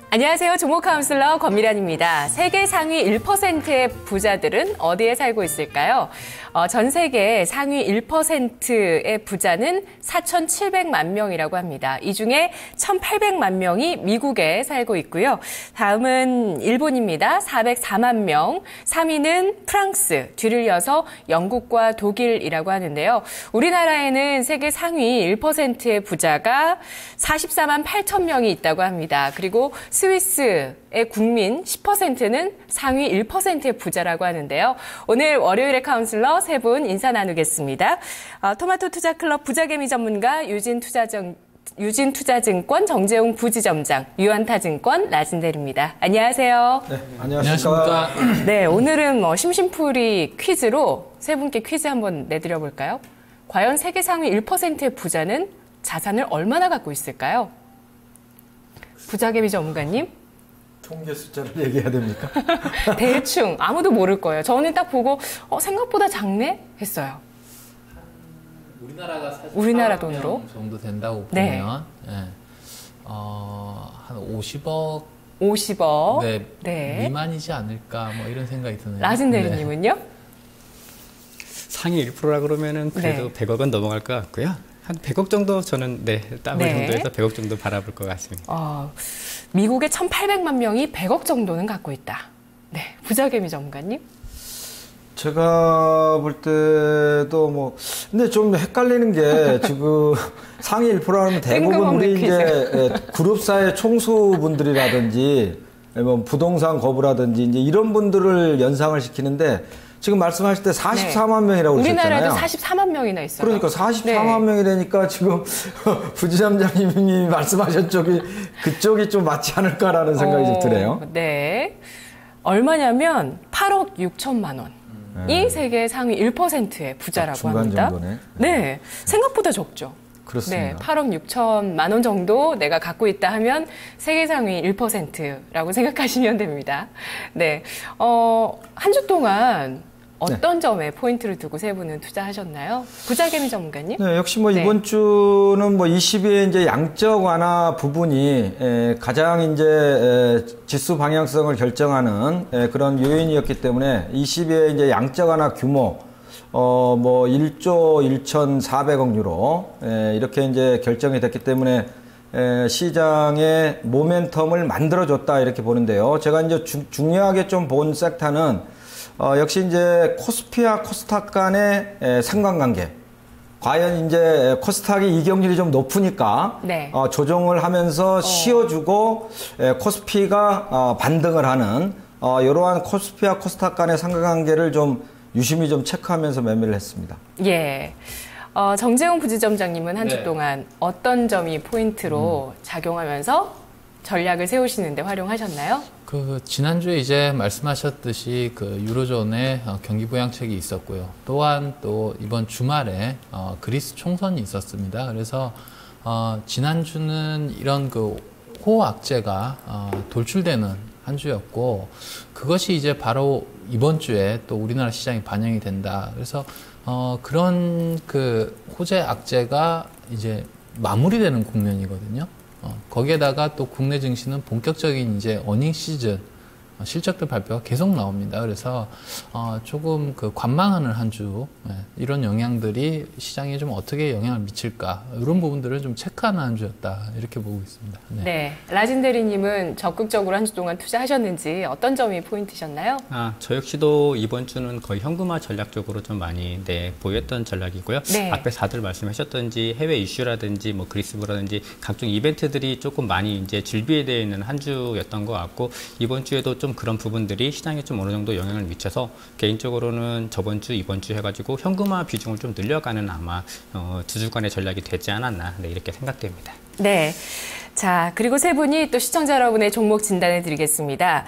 안녕하세요. 종목 카운슬러 권미란입니다. 세계 상위 1%의 부자들은 어디에 살고 있을까요? 전 세계 상위 1%의 부자는 4,700만 명이라고 합니다. 이 중에 1,800만 명이 미국에 살고 있고요. 다음은 일본입니다. 404만 명. 3위는 프랑스, 뒤를 이어서 영국과 독일이라고 하는데요. 우리나라에는 세계 상위 1%의 부자가 44만 8천 명이 있다고 합니다. 그리고 스위스의 국민 10%는 상위 1%의 부자라고 하는데요. 오늘 월요일의 카운슬러 세 분 인사 나누겠습니다. 토마토 투자클럽 부자개미 전문가 유진투자증권 정재웅 부지점장, 유한타증권 라진델입니다. 안녕하세요. 네, 안녕하십니까. 네, 오늘은 심심풀이 퀴즈로 세 분께 퀴즈 한번 내드려 볼까요? 과연 세계 상위 1%의 부자는 자산을 얼마나 갖고 있을까요? 부자개미 전문가님? 통계 숫자를 얘기해야 됩니까? 대충 아무도 모를 거예요. 저는 딱 보고 생각보다 작네 했어요. 우리나라 돈으로 정도 된다고 보면 네. 한 50억 50억 네. 미만이지 않을까 뭐 이런 생각이 드네요. 라진 대리님은요? 상위 1%라 그러면은 그래도 100억은 넘어갈 것 같고요. 한 100억 정도 저는 더블 정도에서 100억 정도 바라볼 것 같습니다. 미국의 1,800만 명이 100억 정도는 갖고 있다. 네, 부자개미 전문가님. 제가 볼 때도 근데 좀 헷갈리는 게 지금 상위 1%라면 대부분 우리 이제 그룹사의 총수분들이라든지 뭐 부동산 거부라든지 이제 이런 분들을 연상을 시키는데 지금 말씀하실 때 44만 명이라고 그러셨잖아요. 우리나라도 44만 명이나 있어요. 그러니까 44만 명이라니까 지금 부지점장님이 말씀하신 그쪽이 좀 맞지 않을까라는 생각이 좀 드네요. 네. 얼마냐면 8억 6천만 원이 세계 상위 1%의 부자라고 중간 합니다. 정도네. 네. 생각보다 적죠. 그렇습니다. 네, 8억 6천만 원 정도 내가 갖고 있다 하면 세계 상위 1%라고 생각하시면 됩니다. 네. 한 주 동안 어떤 점에 포인트를 두고 세 분은 투자하셨나요? 부자개미 전문가님? 네, 역시 이번 주는 20위의 이제 양적 완화 부분이 가장 이제 지수 방향성을 결정하는 그런 요인이었기 때문에 20위의 이제 양적 완화 규모 1조 1,400억 유로 이렇게 이제 결정이 됐기 때문에 시장의 모멘텀을 만들어줬다 이렇게 보는데요. 제가 이제 중요하게 좀 본 섹터는 역시 이제 코스피와 코스닥 간의 상관관계. 과연 이제 코스닥이 이격률이 좀 높으니까 조정을 하면서 쉬어주고 코스피가 반등을 하는 이러한 코스피와 코스닥 간의 상관관계를 좀 유심히 좀 체크하면서 매매를 했습니다. 예. 정재웅 부지점장님은 한 주 동안 어떤 점이 포인트로 작용하면서 전략을 세우시는데 활용하셨나요? 지난주에 이제 말씀하셨듯이 유로존의 경기 부양책이 있었고요. 또한 또 이번 주말에 그리스 총선이 있었습니다. 그래서 지난주는 이런 호호 악재가 돌출되는 한 주였고, 그것이 이제 바로 이번 주에 또 우리나라 시장에 반영이 된다. 그래서 그런 호재 악재가 이제 마무리되는 국면이거든요. 거기에다가 또 국내 증시는 본격적인 이제 어닝 시즌 실적들 발표가 계속 나옵니다. 그래서 조금 관망하는 한 주 이런 영향들이 시장에 좀 어떻게 영향을 미칠까, 이런 부분들을 좀 체크하는 한 주였다 이렇게 보고 있습니다. 네, 라진 대리님은 적극적으로 한 주 동안 투자하셨는지 어떤 점이 포인트셨나요? 저 역시도 이번 주는 거의 현금화 전략적으로 좀 많이 보였던 전략이고요. 앞에 다들 말씀하셨던지 해외 이슈라든지 그리스부라든지 각종 이벤트들이 조금 많이 이제 질비되어 있는 한 주였던 것 같고, 이번 주에도 좀 그런 부분들이 시장에 좀 어느 정도 영향을 미쳐서 개인적으로는 저번 주, 이번 주 해가지고 현금화 비중을 좀 늘려가는 아마 두 주간의 전략이 되지 않았나 이렇게 생각됩니다. 네. 자, 그리고 세 분이 또 시청자 여러분의 종목 진단을 드리겠습니다.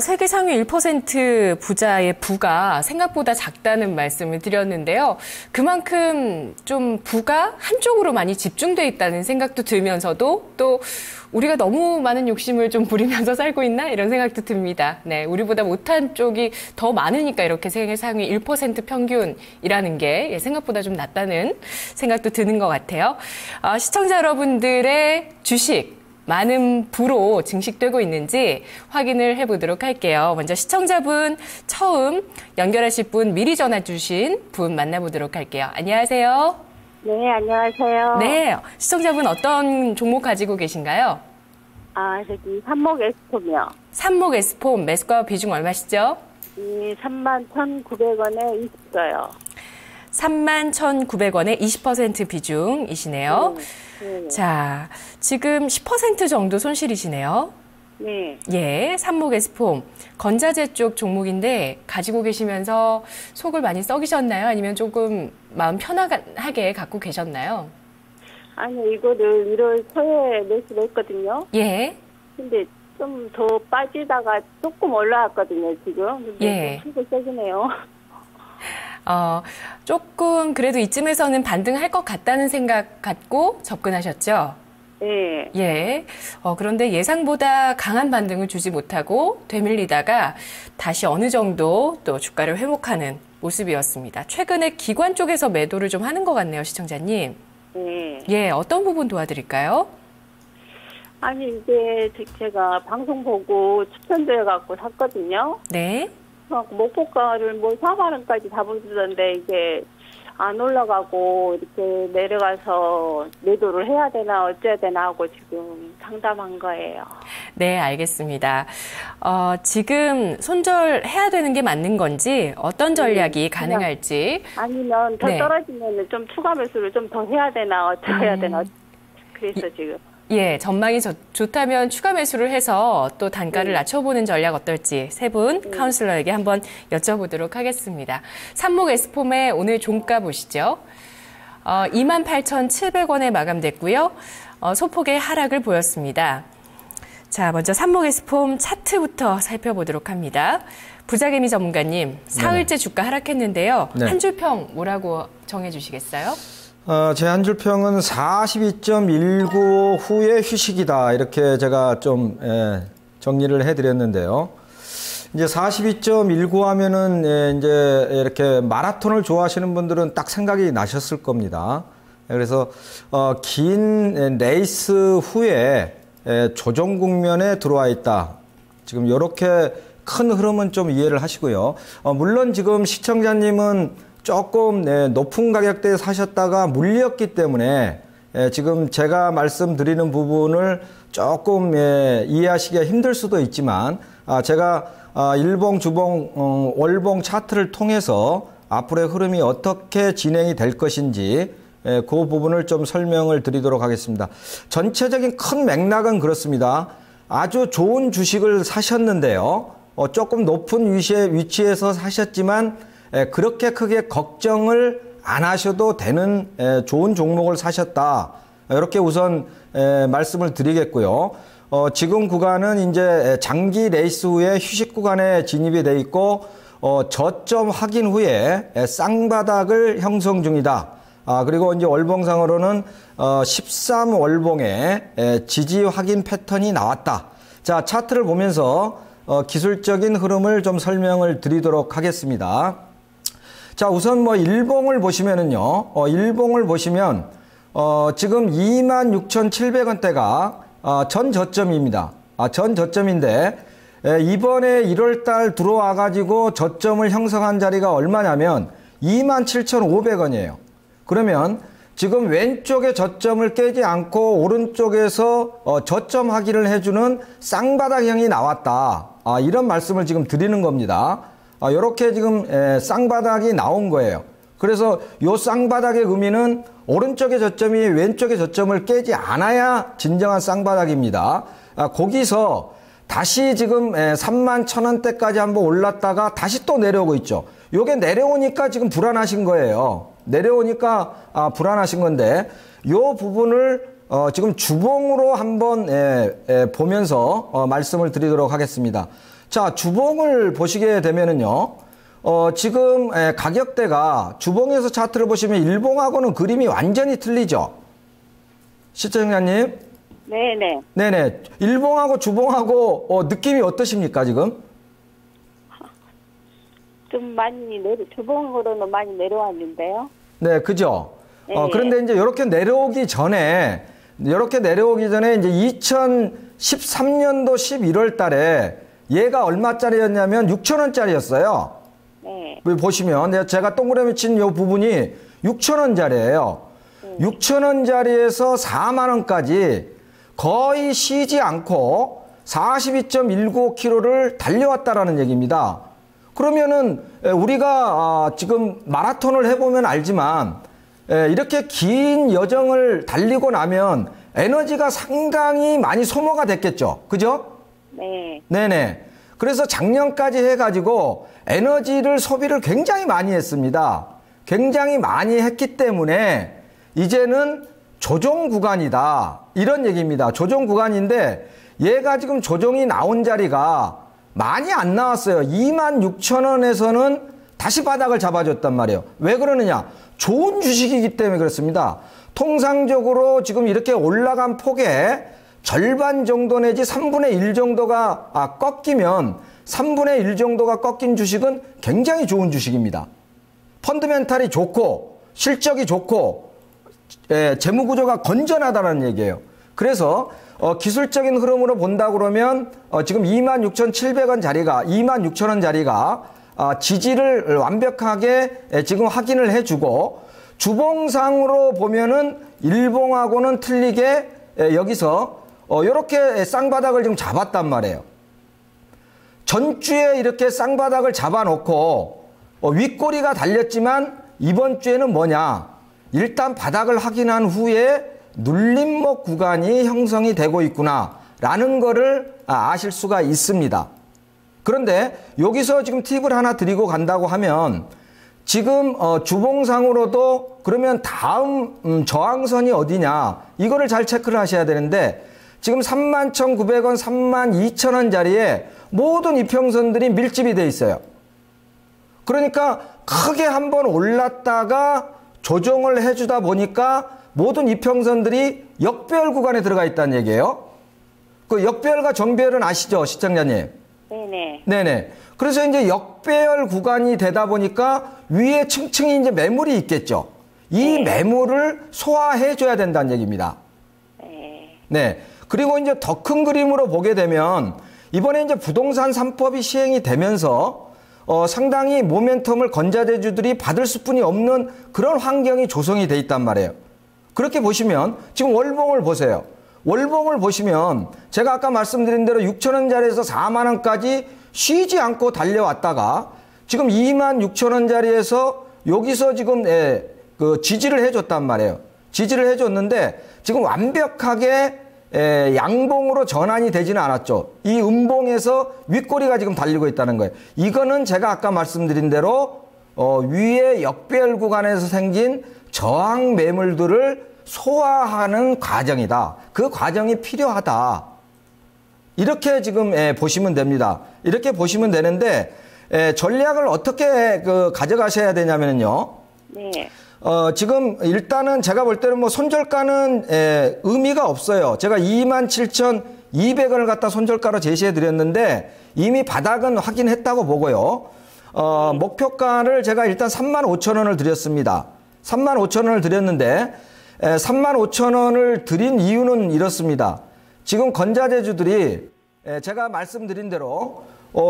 세계 상위 1% 부자의 부가 생각보다 작다는 말씀을 드렸는데요. 그만큼 좀 부가 한쪽으로 많이 집중돼 있다는 생각도 들면서도 또 우리가 너무 많은 욕심을 좀 부리면서 살고 있나? 이런 생각도 듭니다. 네, 우리보다 못한 쪽이 더 많으니까 이렇게 세계 상위 1% 평균이라는 게 생각보다 좀 낮다는 생각도 드는 것 같아요. 시청자 여러분들의 주식 많은 부로 증식되고 있는지 확인을 해보도록 할게요. 먼저 시청자분 처음 연결하실 분 미리 전화 주신 분 만나보도록 할게요. 안녕하세요. 네, 안녕하세요. 네, 시청자분 어떤 종목 가지고 계신가요? 저기 산목 에스폼이요. 산목 에스폼 매수가 비중 얼마시죠? 31,900원에 20써요. 31,900원에 20% 비중이시네요. 네. 자, 지금 10% 정도 손실이시네요. 네. 예, 산목 에스폼 건자재 쪽 종목인데 가지고 계시면서 속을 많이 썩이셨나요? 아니면 조금 마음 편하게 갖고 계셨나요? 아니, 이거를 1월 초에 매수를 했거든요. 예. 근데 좀 더 빠지다가 조금 올라왔거든요, 지금. 근데 예. 좀 크게 세지네요. 조금 그래도 이쯤에서는 반등할 것 같다는 생각 갖고 접근하셨죠? 네. 예. 그런데 예상보다 강한 반등을 주지 못하고 되밀리다가 다시 어느 정도 또 주가를 회복하는 모습이었습니다. 최근에 기관 쪽에서 매도를 좀 하는 것 같네요, 시청자님. 네. 예, 어떤 부분 도와드릴까요? 아니, 이제 제가 방송 보고 추천돼갖고 샀거든요. 네. 목표가를 4만 원까지 잡아주던데 이게 안 올라가고 이렇게 내려가서 매도를 해야 되나 어째야 되나 하고 지금 상담한 거예요. 네, 알겠습니다. 지금 손절해야 되는 게 맞는 건지 어떤 전략이 가능할지. 아니면 더 네. 떨어지면 좀 추가 매수를 좀 더 해야 되나 어째야 되나 그래서 지금. 예, 전망이 좋다면 추가 매수를 해서 또 단가를 낮춰보는 전략 어떨지 세 분 카운슬러에게 한번 여쭤보도록 하겠습니다. 산목 에스폼의 오늘 종가 보시죠. 28,700원에 마감됐고요. 소폭의 하락을 보였습니다. 자, 먼저 산목 에스폼 차트부터 살펴보도록 합니다. 부자개미 전문가님, 사흘째 주가 하락했는데요. 네. 한 줄평 뭐라고 정해주시겠어요? 제 한 줄 평은 42.19 후에 휴식이다. 이렇게 제가 좀, 정리를 해드렸는데요. 이제 42.19 하면은, 이제 이렇게 마라톤을 좋아하시는 분들은 딱 생각이 나셨을 겁니다. 그래서, 긴 레이스 후에 조정 국면에 들어와 있다. 지금 이렇게 큰 흐름은 좀 이해를 하시고요. 물론 지금 시청자님은 조금 높은 가격대에 사셨다가 물렸기 때문에 지금 제가 말씀드리는 부분을 조금 이해하시기가 힘들 수도 있지만 제가 일봉, 주봉, 월봉 차트를 통해서 앞으로의 흐름이 어떻게 진행이 될 것인지 그 부분을 좀 설명을 드리도록 하겠습니다. 전체적인 큰 맥락은 그렇습니다. 아주 좋은 주식을 사셨는데요. 조금 높은 위치에서 사셨지만 그렇게 크게 걱정을 안 하셔도 되는 좋은 종목을 사셨다. 이렇게 우선 말씀을 드리겠고요. 지금 구간은 이제 장기 레이스 후에 휴식 구간에 진입이 돼 있고 저점 확인 후에 쌍바닥을 형성 중이다. 그리고 이제 월봉상으로는 13 월봉에 지지 확인 패턴이 나왔다. 자, 차트를 보면서 기술적인 흐름을 좀 설명을 드리도록 하겠습니다. 자, 우선 일봉을 보시면은요, 일봉을 보시면, 지금 26,700원대가, 전 저점입니다. 전 저점인데, 이번에 1월달 들어와가지고 저점을 형성한 자리가 얼마냐면, 27,500원이에요. 그러면, 지금 왼쪽에 저점을 깨지 않고, 오른쪽에서, 저점 확인을 해주는 쌍바닥형이 나왔다. 이런 말씀을 지금 드리는 겁니다. 이렇게 지금 쌍바닥이 나온 거예요. 그래서 이 쌍바닥의 의미는 오른쪽의 저점이 왼쪽의 저점을 깨지 않아야 진정한 쌍바닥입니다. 거기서 다시 지금 31,000원대까지 한번 올랐다가 다시 또 내려오고 있죠. 요게 내려오니까 지금 불안하신 거예요. 내려오니까 불안하신 건데 이 부분을 지금 주봉으로 한번 보면서 말씀을 드리도록 하겠습니다. 자, 주봉을 보시게 되면은요, 지금 가격대가 주봉에서 차트를 보시면 일봉하고는 그림이 완전히 틀리죠? 시청자님? 네네. 네네. 일봉하고 주봉하고 느낌이 어떠십니까, 지금? 좀 많이 주봉으로는 많이 내려왔는데요. 네, 그죠? 네. 그런데 이제 이렇게 내려오기 전에 이렇게 내려오기 전에 이제 2013년도 11월 달에 얘가 얼마짜리였냐면 6,000원짜리였어요. 네. 보시면 제가 동그라미 친 요 부분이 6,000원짜리예요. 6,000원짜리에서 4만 원까지 거의 쉬지 않고 42.19km를 달려왔다라는 얘기입니다. 그러면은 우리가 지금 마라톤을 해보면 알지만 이렇게 긴 여정을 달리고 나면 에너지가 상당히 많이 소모가 됐겠죠. 그죠? 네. 네네. 그래서 작년까지 해가지고 에너지를 소비를 굉장히 많이 했습니다. 굉장히 많이 했기 때문에 이제는 조정 구간이다. 이런 얘기입니다. 조정 구간인데 얘가 지금 조정이 나온 자리가 많이 안 나왔어요. 26,000원에서는 다시 바닥을 잡아줬단 말이에요. 왜 그러느냐? 좋은 주식이기 때문에 그렇습니다. 통상적으로 지금 이렇게 올라간 폭의 절반 정도 내지 3분의 1 정도가 꺾이면 3분의 1 정도가 꺾인 주식은 굉장히 좋은 주식입니다. 펀드멘탈이 좋고 실적이 좋고 재무구조가 건전하다는 얘기예요. 그래서 기술적인 흐름으로 본다 그러면 지금 26,700원 자리가 26,000원 자리가 지지를 완벽하게 지금 확인을 해주고 주봉상으로 보면은 일봉하고는 틀리게 여기서 이렇게 쌍바닥을 지금 잡았단 말이에요. 전주에 이렇게 쌍바닥을 잡아놓고 윗꼬리가 달렸지만 이번 주에는 뭐냐? 일단 바닥을 확인한 후에 눌림목 구간이 형성이 되고 있구나 라는 거를 아실 수가 있습니다. 그런데 여기서 지금 팁을 하나 드리고 간다고 하면 지금 주봉상으로도 그러면 다음 저항선이 어디냐 이거를 잘 체크를 하셔야 되는데 지금 31,900원, 32,000원 자리에 모든 이평선들이 밀집이 돼 있어요. 그러니까 크게 한번 올랐다가 조정을 해주다 보니까 모든 이평선들이 역배열 구간에 들어가 있다는 얘기예요. 그 역배열과 정배열은 아시죠, 시청자님? 네네. 네네. 그래서 이제 역배열 구간이 되다 보니까 위에 층층이 이제 매물이 있겠죠. 이 매물을 소화해줘야 된다는 얘기입니다. 네. 그리고 이제 더 큰 그림으로 보게 되면 이번에 이제 부동산 3법이 시행이 되면서 상당히 모멘텀을 건자재주들이 받을 수뿐이 없는 그런 환경이 조성이 돼 있단 말이에요. 그렇게 보시면 지금 월봉을 보세요. 월봉을 보시면 제가 아까 말씀드린 대로 6,000원짜리에서 4만원까지 쉬지 않고 달려왔다가 지금 26,000원짜리에서 여기서 지금 그 지지를 해줬단 말이에요. 지지를 해줬는데 지금 완벽하게 양봉으로 전환이 되지는 않았죠. 이 음봉에서 윗꼬리가 지금 달리고 있다는 거예요. 이거는 제가 아까 말씀드린 대로 위에 역배열 구간에서 생긴 저항 매물들을 소화하는 과정이다. 그 과정이 필요하다. 이렇게 지금 보시면 됩니다. 이렇게 보시면 되는데 전략을 어떻게 가져가셔야 되냐면요. 네. 지금 일단은 제가 볼 때는 뭐 손절가는 의미가 없어요. 제가 27,200원을 갖다 손절가로 제시해 드렸는데 이미 바닥은 확인했다고 보고요. 목표가를 제가 일단 35,000원을 드렸습니다. 35,000원을 드렸는데 35,000원을 드린 이유는 이렇습니다. 지금 건자재주들이 제가 말씀드린 대로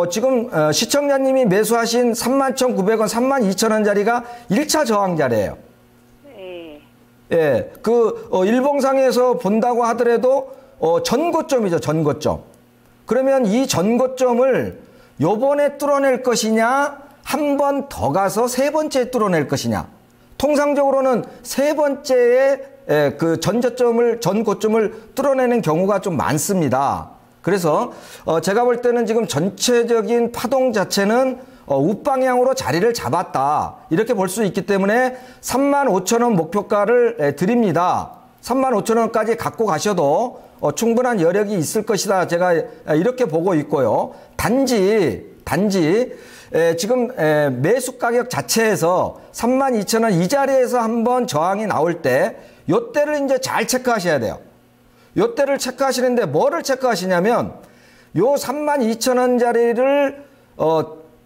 지금 시청자님이 매수하신 31,900원, 32,000원짜리가 1차 저항자리예요. 예, 일봉상에서 본다고 하더라도 전고점이죠, 전고점. 그러면 이 전고점을 요번에 뚫어낼 것이냐, 한 번 더 가서 세 번째에 뚫어낼 것이냐. 통상적으로는 세 번째에 그 전고점을 뚫어내는 경우가 좀 많습니다. 그래서 제가 볼 때는 지금 전체적인 파동 자체는 우방향으로 자리를 잡았다. 이렇게 볼 수 있기 때문에 35,000원 목표가를 드립니다. 35,000원까지 갖고 가셔도 충분한 여력이 있을 것이다. 제가 이렇게 보고 있고요. 단지 지금 매수 가격 자체에서 32,000원 이 자리에서 한번 저항이 나올 때 요때를 이제 잘 체크하셔야 돼요. 요때를 체크하시는데 뭐를 체크하시냐면 요 32,000원짜리를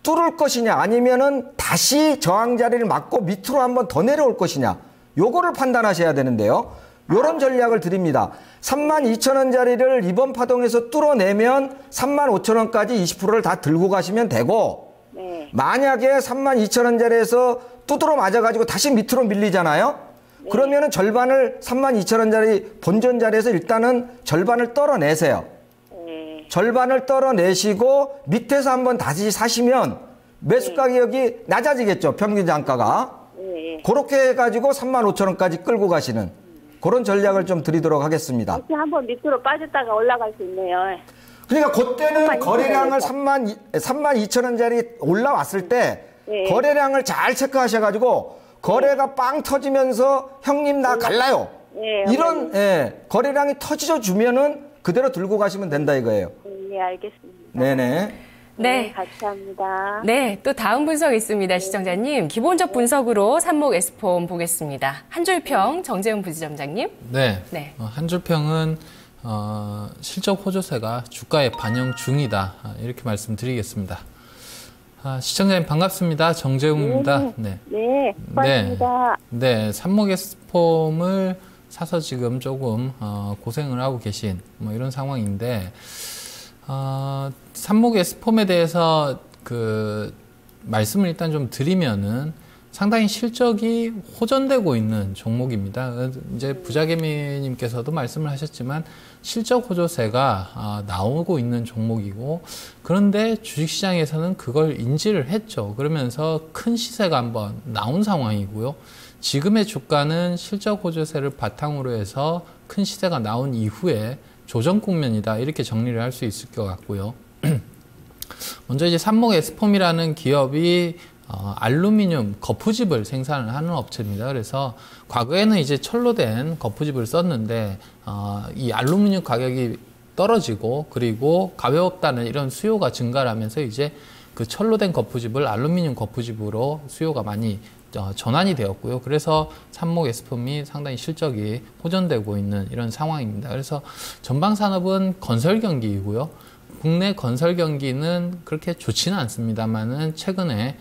뚫을 것이냐 아니면은 다시 저항 자리를 맞고 밑으로 한번 더 내려올 것이냐 요거를 판단하셔야 되는데요. 이런 전략을 드립니다. 32,000원짜리를 이번 파동에서 뚫어내면 35,000원까지 20%를 다 들고 가시면 되고 네. 만약에 32,000원짜리에서 두드러 맞아가지고 다시 밑으로 밀리잖아요. 네. 그러면은 절반을 32,000원짜리 본전 자리에서 일단은 절반을 떨어내세요. 네. 절반을 떨어내시고 밑에서 한번 다시 사시면 매수 가격이 낮아지겠죠. 평균 장가가. 네. 그렇게 해가지고 35,000원까지 끌고 가시는 그런 전략을 좀 드리도록 하겠습니다. 이렇게 한번 밑으로 빠졌다가 올라갈 수 있네요. 그러니까 그때는 거래량을 32,000원짜리 올라왔을 때 네. 거래량을 잘 체크하셔가지고 거래가 빵 터지면서 형님 나 갈라요. 네, 이런 거래량이 터져 주면은 그대로 들고 가시면 된다 이거예요. 네, 알겠습니다. 네네. 네. 감사합니다. 네, 또 다음 분석 있습니다, 시청자님. 기본적 분석으로 산목 S폼 보겠습니다. 한줄평 정재훈 부지점장님. 네. 네. 한줄평은 실적 호조세가 주가에 반영 중이다. 이렇게 말씀드리겠습니다. 시청자님 반갑습니다. 정재훈입니다. 네. 네, 고맙습니다. 네, 산목 S폼을 사서 지금 조금 고생을 하고 계신 뭐 이런 상황인데 산목 S폼에 대해서 그 말씀을 일단 좀 드리면은 상당히 실적이 호전되고 있는 종목입니다. 이제 부자개미님께서도 말씀을 하셨지만 실적 호조세가 나오고 있는 종목이고 그런데 주식시장에서는 그걸 인지를 했죠. 그러면서 큰 시세가 한번 나온 상황이고요. 지금의 주가는 실적 호조세를 바탕으로 해서 큰 시세가 나온 이후에 조정 국면이다 이렇게 정리를 할 수 있을 것 같고요. 먼저 이제 산목 S폼이라는 기업이 알루미늄 거푸집을 생산을 하는 업체입니다. 그래서 과거에는 이제 철로 된 거푸집을 썼는데 이 알루미늄 가격이 떨어지고 그리고 가볍다는 이런 수요가 증가를 하면서 이제 그 철로 된 거푸집을 알루미늄 거푸집으로 수요가 많이 전환이 되었고요. 그래서 산목 S폼이 상당히 실적이 호전되고 있는 이런 상황입니다. 그래서 전방 산업은 건설 경기이고요. 국내 건설 경기는 그렇게 좋지는 않습니다만은 최근에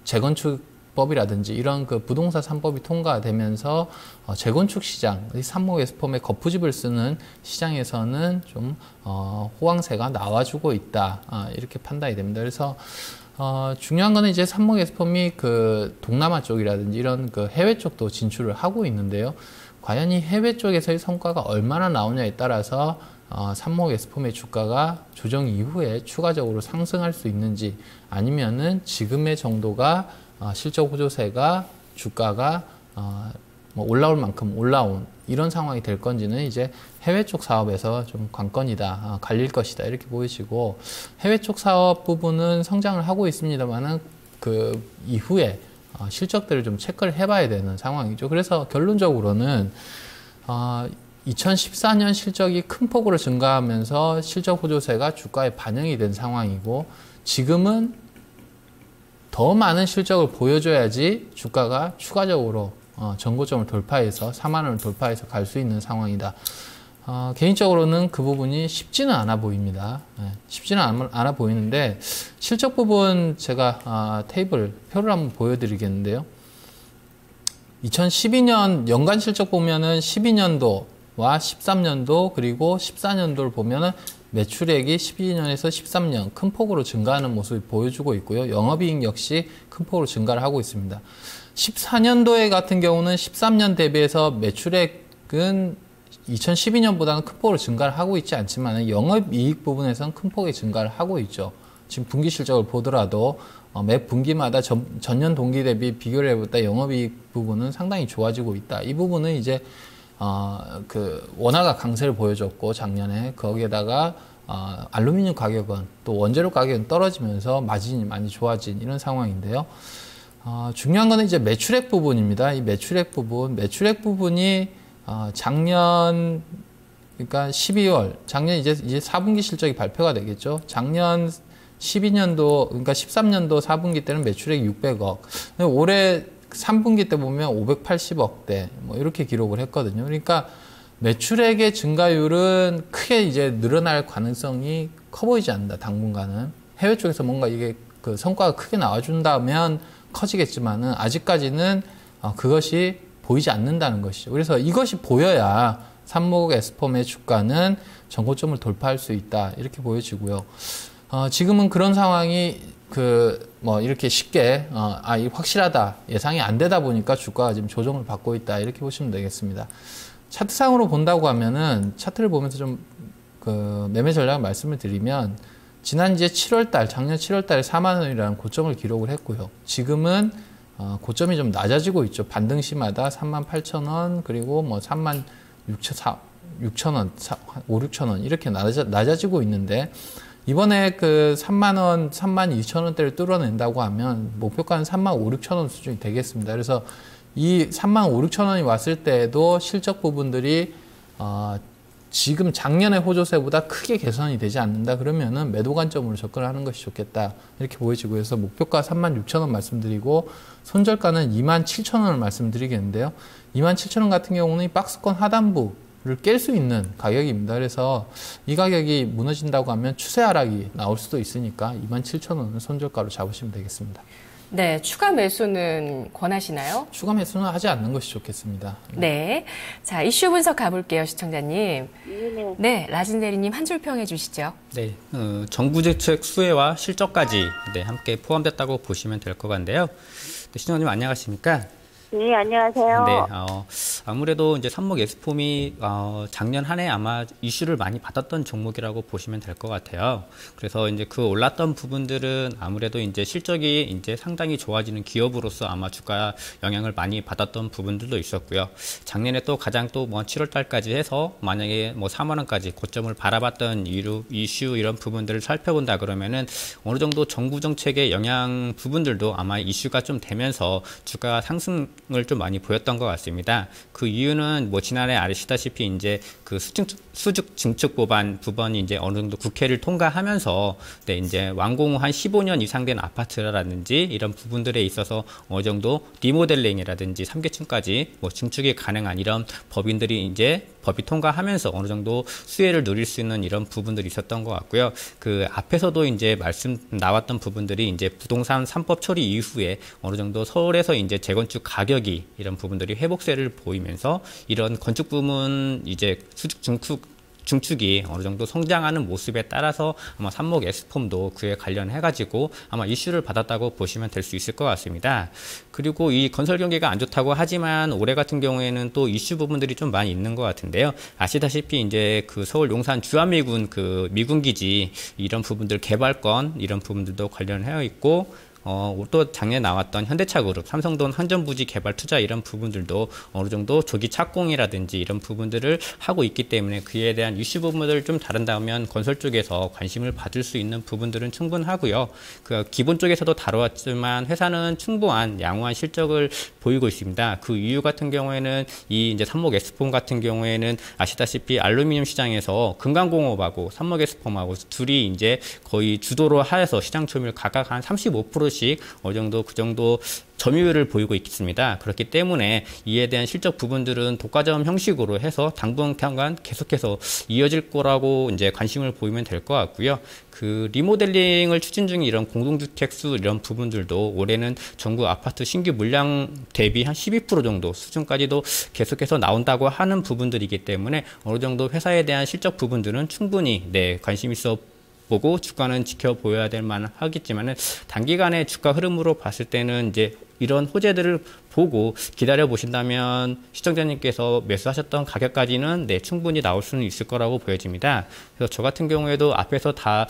재건축법이라든지 이런 그 부동산 3법이 통과되면서 재건축 시장, 산목 S폼의 거푸집을 쓰는 시장에서는 좀 호황세가 나와주고 있다 이렇게 판단이 됩니다. 그래서 중요한 거는 이제 산목 S폼이 그 동남아 쪽이라든지 이런 그 해외 쪽도 진출을 하고 있는데요. 과연 이 해외 쪽에서의 성과가 얼마나 나오냐에 따라서 산목 S폼의 주가가 조정 이후에 추가적으로 상승할 수 있는지 아니면은 지금의 정도가 실적 호조세가 주가가 뭐 올라올 만큼 올라온 이런 상황이 될 건지는 이제 해외 쪽 사업에서 좀 관건이다, 갈릴 것이다 이렇게 보이시고 해외 쪽 사업 부분은 성장을 하고 있습니다만은 그 이후에 실적들을 좀 체크를 해봐야 되는 상황이죠. 그래서 결론적으로는 2014년 실적이 큰 폭으로 증가하면서 실적 호조세가 주가에 반영이 된 상황이고 지금은 더 많은 실적을 보여줘야지 주가가 추가적으로 전고점을 돌파해서 4만 원을 돌파해서 갈 수 있는 상황이다. 개인적으로는 그 부분이 쉽지는 않아 보입니다. 쉽지는 않아 보이는데 실적 부분 제가 테이블 표를 한번 보여드리겠는데요. 2012년 연간 실적 보면은 12년도와 13년도 그리고 14년도를 보면은 매출액이 12년에서 13년 큰 폭으로 증가하는 모습을 보여주고 있고요. 영업이익 역시 큰 폭으로 증가를 하고 있습니다. 14년도에 같은 경우는 13년 대비해서 매출액은 2012년보다는 큰 폭으로 증가를 하고 있지 않지만 영업이익 부분에서는 큰 폭의 증가를 하고 있죠. 지금 분기 실적을 보더라도 매 분기마다 전년 동기 대비 비교를 해볼 때 영업이익 부분은 상당히 좋아지고 있다. 이 부분은 이제 그 원화가 강세를 보여줬고 작년에 거기에다가 알루미늄 가격은 또 원재료 가격은 떨어지면서 마진이 많이 좋아진 이런 상황인데요. 중요한 거는 이제 매출액 부분입니다. 이 매출액 부분이 작년 그러니까 12월 작년 이제 4분기 실적이 발표가 되겠죠. 작년 12년도 그러니까 13년도 4분기 때는 매출액 600억. 올해 3분기 때 보면 580억대 뭐 이렇게 기록을 했거든요. 그러니까 매출액의 증가율은 크게 이제 늘어날 가능성이 커 보이지 않는다. 당분간은 해외 쪽에서 뭔가 이게 그 성과가 크게 나와준다면 커지겠지만은 아직까지는 그것이 보이지 않는다는 것이죠. 그래서 이것이 보여야 삽목 S폼의 주가는 전고점을 돌파할 수 있다 이렇게 보여지고요. 지금은 그런 상황이 이렇게 쉽게 확실하다 예상이 안 되다 보니까 주가가 지금 조정을 받고 있다 이렇게 보시면 되겠습니다. 차트상으로 본다고 하면은 차트를 보면서 좀 매매 전략 말씀을 드리면 지난 이제 작년 7월달에 4만 원이라는 고점을 기록을 했고요. 지금은 고점이 좀 낮아지고 있죠. 반등시마다 38,000원 그리고 36,000원, 5,6,000원 이렇게 낮아지고 있는데 이번에 3만 원, 32,000원대를 뚫어낸다고 하면 목표가는 35,000원 수준이 되겠습니다. 그래서 이 35,000원이 왔을 때에도 실적 부분들이 지금 작년의 호조세보다 크게 개선이 되지 않는다 그러면은 매도 관점으로 접근하는 것이 좋겠다 이렇게 보여지고 해서 목표가 36,000원 말씀드리고 손절가는 27,000원을 말씀드리겠는데요. 27,000원 같은 경우는 이 박스권 하단부를 깰 수 있는 가격입니다. 그래서 이 가격이 무너진다고 하면 추세 하락이 나올 수도 있으니까 27,000원을 손절가로 잡으시면 되겠습니다. 네, 추가 매수는 권하시나요? 추가 매수는 하지 않는 것이 좋겠습니다. 네. 자, 이슈 분석 가볼게요, 시청자님. 네. 네, 라진 대리님 한 줄 평해 주시죠. 네, 정부 정책 수혜와 실적까지 함께 포함됐다고 보시면 될 것 같은데요. 네, 시청자님 안녕하십니까? 네, 안녕하세요. 네, 아무래도 이제 삽목 S폼이 작년 한 해 아마 이슈를 많이 받았던 종목이라고 보시면 될 것 같아요. 그래서 이제 그 올랐던 부분들은 아무래도 이제 실적이 이제 상당히 좋아지는 기업으로서 아마 주가 영향을 많이 받았던 부분들도 있었고요. 작년에 또 가장 또 7월 달까지 해서 만약에 4만 원까지 고점을 바라봤던 이슈 이런 부분들을 살펴본다 그러면은 어느 정도 정부 정책의 영향 부분들도 아마 이슈가 좀 되면서 주가 상승 을 좀 많이 보였던 것 같습니다. 그 이유는 지난해 아시다시피 이제 그 수직 증축 법안이 이제 어느 정도 국회를 통과하면서 이제 완공 후 한 15년 이상 된 아파트라든지 이런 부분들에 있어서 어느 정도 리모델링이라든지 3계층까지 증축이 가능한 이런 법이 통과하면서 어느 정도 수혜를 누릴 수 있는 이런 부분들이 있었던 것 같고요. 그 앞에서도 이제 나왔던 부분들이 이제 부동산 3법 처리 이후에 어느 정도 서울에서 이제 재건축 가격이 이런 부분들이 회복세를 보이면서 이런 건축 부문 이제 수직 증축이 어느 정도 성장하는 모습에 따라서 아마 삽목 S폼도 그에 관련해가지고 아마 이슈를 받았다고 보시면 될 수 있을 것 같습니다. 그리고 이 건설 경기가 안 좋다고 하지만 올해 같은 경우에는 또 이슈 부분들이 좀 많이 있는 것 같은데요. 아시다시피 이제 그 서울 용산 주한미군 그 미군 기지 이런 부분들 개발권 이런 부분들도 관련되어 있고 또 작년에 나왔던 현대차그룹, 삼성돈 한전부지 개발 투자 이런 부분들도 어느 정도 조기 착공이라든지 이런 부분들을 하고 있기 때문에 그에 대한 이슈 부분들을 좀 다룬다면 건설 쪽에서 관심을 받을 수 있는 부분들은 충분하고요. 그 기본 쪽에서도 다루었지만 회사는 충분한 양호한 실적을 보이고 있습니다. 그 이유 같은 경우에는 이 이제 삽목 S폼 같은 경우에는 아시다시피 알루미늄 시장에서 금강공업하고 삽목 S폼하고 둘이 이제 거의 주도로 하여서 시장 점유율 각각 한 35%씩 어느 정도 그 정도 점유율을 보이고 있습니다. 그렇기 때문에 이에 대한 실적 부분들은 독과점 형식으로 해서 당분간 계속해서 이어질 거라고 이제 관심을 보이면 될 것 같고요. 그 리모델링을 추진 중인 이런 공동주택 수 이런 부분들도 올해는 전국 아파트 신규 물량 대비 한 12% 정도 수준까지도 계속해서 나온다고 하는 부분들이기 때문에 어느 정도 회사에 대한 실적 부분들은 충분히 관심 있어 보고 주가는 지켜보여야 될 만은 하겠지만은 단기간의 주가 흐름으로 봤을 때는 이제 이런 호재들을 보고 기다려 보신다면 시청자님께서 매수하셨던 가격까지는 충분히 나올 수는 있을 거라고 보여집니다. 그래서 저 같은 경우에도 앞에서 다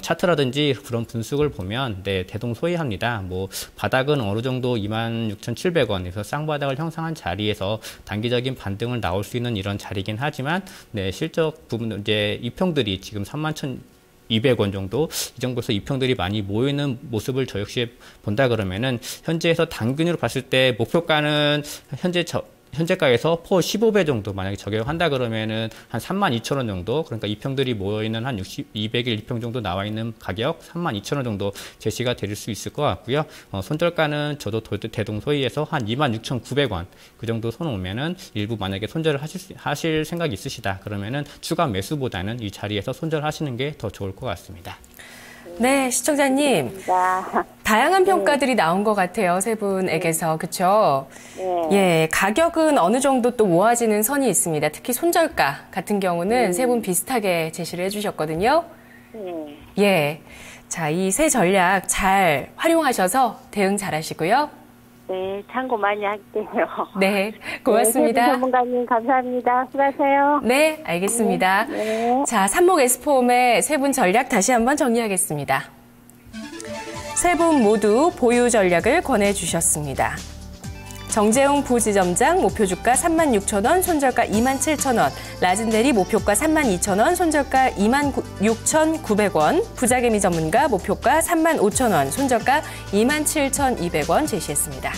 차트라든지 그런 분석을 보면 대동소이합니다. 바닥은 어느 정도 26,700원에서 쌍바닥을 형성한 자리에서 단기적인 반등을 나올 수 있는 이런 자리긴 하지만 실적 부분 이제 이평들이 지금 31,200원 정도 이 정도에서 이평들이 많이 모이는 모습을 저 역시 본다 그러면은 현재에서 단균으로 봤을 때 목표가는 현재가에서 포 15배 정도 만약에 적용한다 그러면은 한 32,000원 정도, 그러니까 이평들이 모여있는 한 200일 2평 정도 나와 있는 가격 32,000원 정도 제시가 될 수 있을 것 같고요. 손절가는 저도 대동소이에서 한 26,900원 그 정도 손오면은 일부 만약에 손절을 하실 생각이 있으시다 그러면은 추가 매수보다는 이 자리에서 손절하시는 게 더 좋을 것 같습니다. 네, 시청자님. 다양한 평가들이 나온 것 같아요. 세 분에게서. 그렇죠? 네. 예, 가격은 어느 정도 또 모아지는 선이 있습니다. 특히 손절가 같은 경우는 세 분 비슷하게 제시를 해주셨거든요. 네. 예. 자, 이 새 전략 잘 활용하셔서 대응 잘 하시고요. 네, 참고 많이 할게요. 네, 고맙습니다. 네, 전문가님 감사합니다. 수고하세요. 네, 알겠습니다. 네. 자, 삼목 에스포홈의 세 분 전략 다시 한번 정리하겠습니다. 세 분 모두 보유 전략을 권해주셨습니다. 정재웅 부지점장 목표 주가 36,000원, 손절가 27,000원, 라진데리 목표가 32,000원, 손절가 26,900원, 부자개미 전문가 목표가 35,000원, 손절가 27,200원 제시했습니다.